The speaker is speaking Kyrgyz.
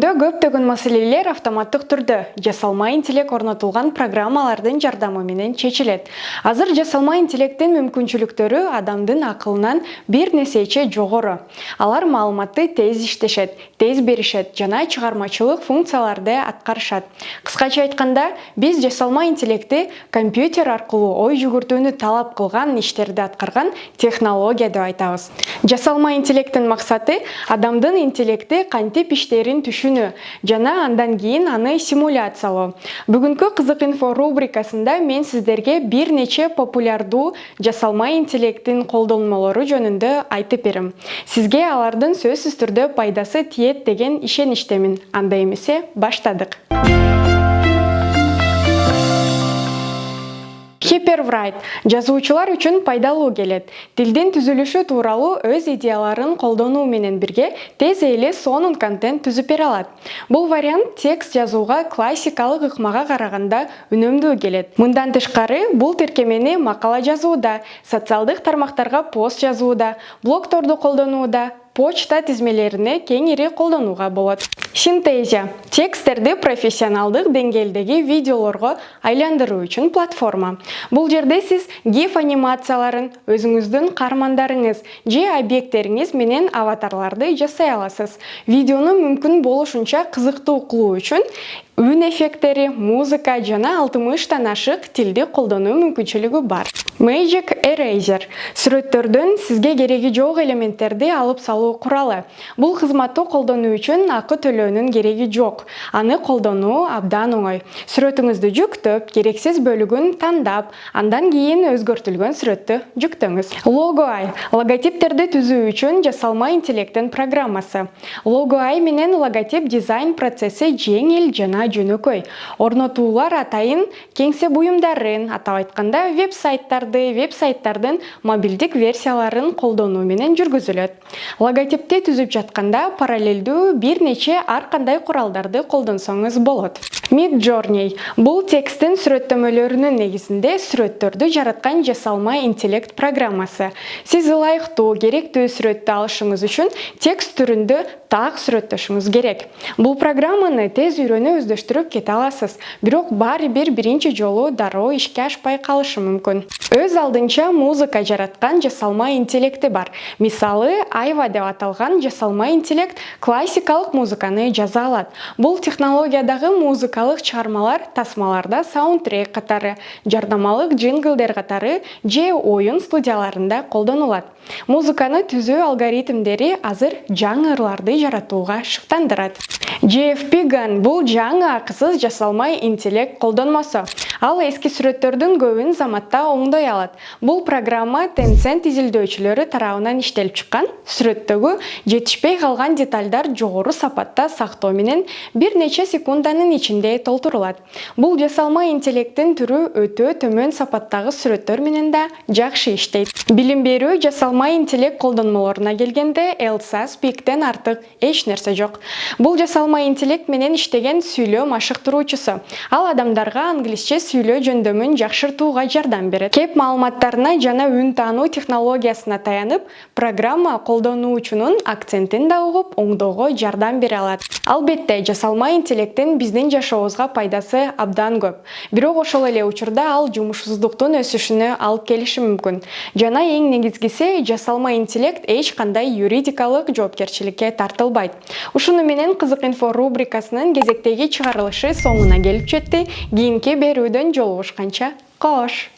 Бүгүндө көптөгөн маселелер автоматтык түрдө жасалма интеллект орнотулган программалардын жардамы менен чечилет. Азыр жасалма интеллекттин мүмкүнчүлүктөрү адамдын акылынан бир несече жогору. Алар маалыматты тез иштешет, тез беришет жана чыгармачылык функцияларды аткарышат. Кыскача айтканда, биз жасалма интеллектти компьютер аркылуу ой жүгүртүүнү талап кылган иштерди аткарган технология деп айтабыз. Жасалма интеллекттин максаты адамдын интеллекти кантип иштерин түшүнүү жана андан кийин аны симуляциялоо. Бүгүнкү кызык инфо рубрикасында мен сиздерге бир нече популярдуу жасалма интеллекттин колдонмолору жөнүндө айтып берем. Сизге алардын сөзсүз түрдө пайдасы тиет деген ишеничтемин. Анда эмесе баштадык. Hyperwrite жазуучулар үчүн пайдалуу келет. Тилдин түзүлүшү тууралуу өз идеяларын колдонуу менен бирге тез эле сонун контент түзүп бере алат. Бул вариант текст жазууга классикалык ыкмага караганда үнөмдүү келет. Мындан тышкары, бул тиркемени макала жазууда, социалдык тармактарга пост жазууда, блогторду колдонууда, почта тизмелерине кеңири колдонууга болот. Синтезия – тексттерди профессионалдык деңгээлдеги видеолорго айландыруу үчүн платформа. Бул жерде сиз GIF анимацияларын, өзүңүздүн каармандарыңыз же объекттериңиз менен аватарларды жасай аласыз. Видеону мүмкүн болушунча кызыктуу кылуу үчүн үн эффекттери, музыка жана 60тан ашык тилди колдонуу мүмкүнчүлүгү бар. Magic Eraser – сүрөттөрдөн сизге кереги жок элементтерди алып салуу куралы. Бул кызматты колдонуу үчүн акы төлөөнүн кереги жок. Аны колдонуу абдан оңой. Сүрөтүңүздү жүктөп, керексиз бөлүгүн тандап, андан кийин өзгөртүлгөн сүрөттү жүктөңүз. Logo.ai – логотиптерди түзүү үчүн жасалма интеллекттин программасы. Logo.ai менен логотип дизайн процесси жеңил жана жөнөкөй. Орнотуулар атайын кеңсе буюмдарын, атап айтканда веб-сайттардын мобилдик версияларын колдонуу менен жүргүзүлөт. Логотипти түзүп жатканда параллелдүү бир нече ар кандай куралдарды колдонсоңуз болот. Midjourney – бул тексттин сүрөттөмөлөрүнүн негизинде сүрөттөрдү жараткан жасалма интеллект программасы. Сиз ылайыктуу, керектүү сүрөттү алышыңыз үчүн текст түрүндө так сүрөттөшүңүз керек. Бул программаны тез үйрөнүп өздөштүрүп кете аласыз, бирок баары бир биринчи жолу дароо ишке ашпай калышы мүмкүн. Өз алдынча музыка жараткан жасалма интеллекти бар. Мисалы, Айва деп аталган жасалма интеллект классикалык музыканы жаза алат. Бул технологиядагы музыкалык чыгармалар тасмаларда саундтрек катары, жардамалык джинглдер катары же оюн студияларында колдонулат. Музыканы түзүү алгоритмдери азыр жаңы ырларды жаратууга шыктандырат. JFP-Gun – бул жаңы акысыз жасалма интеллект колдонмосу. Ал эски сүрөттөрдүн көбүн заматта оңдой алат. Бул программа Tencent изилдөөчүлөрү тарабынан иштелип чыккан. Сүрөттөгү жетишпей калган детальдар жогору сапатта сактоо менен бир нече секунданын ичинде толтурулат. Бул жасалма интеллекттин түрү өтө төмөн сапаттагы сүрөттөр менен да жакшы иштейт. Билим берүү жасалма интеллект колдонмолоруна келгенде Elsa Speak'тен артык эч нерсе жок. Бул жасалма интеллект менен иштеген сүйлөө машыктыруучусу. Ал адамдарга англисче сүйлөө жөндөмүн жакшыртууга жардам берет. Кеп маалыматтарына жана үн таануу технологиясына таянып, программа колдонуучунун акцентин да угуп, оңдоого жардам бере алат. Албетте, жасалма интеллекттин биздин жашообузга пайдасы абдан көп. Бирок ошол эле учурда ал жумушсуздуктун өсүшүнө алып келиши мүмкүн. Жана эң негизгиси, жасалма интеллект эч кандай юридикалык жоопкерчиликке тартылбайт. Ушуну менен кызык инфо рубрикасынын кезектеги чыгарылышы соңуна келип жетти. Кийинки берүүдөн жолугушканча кош.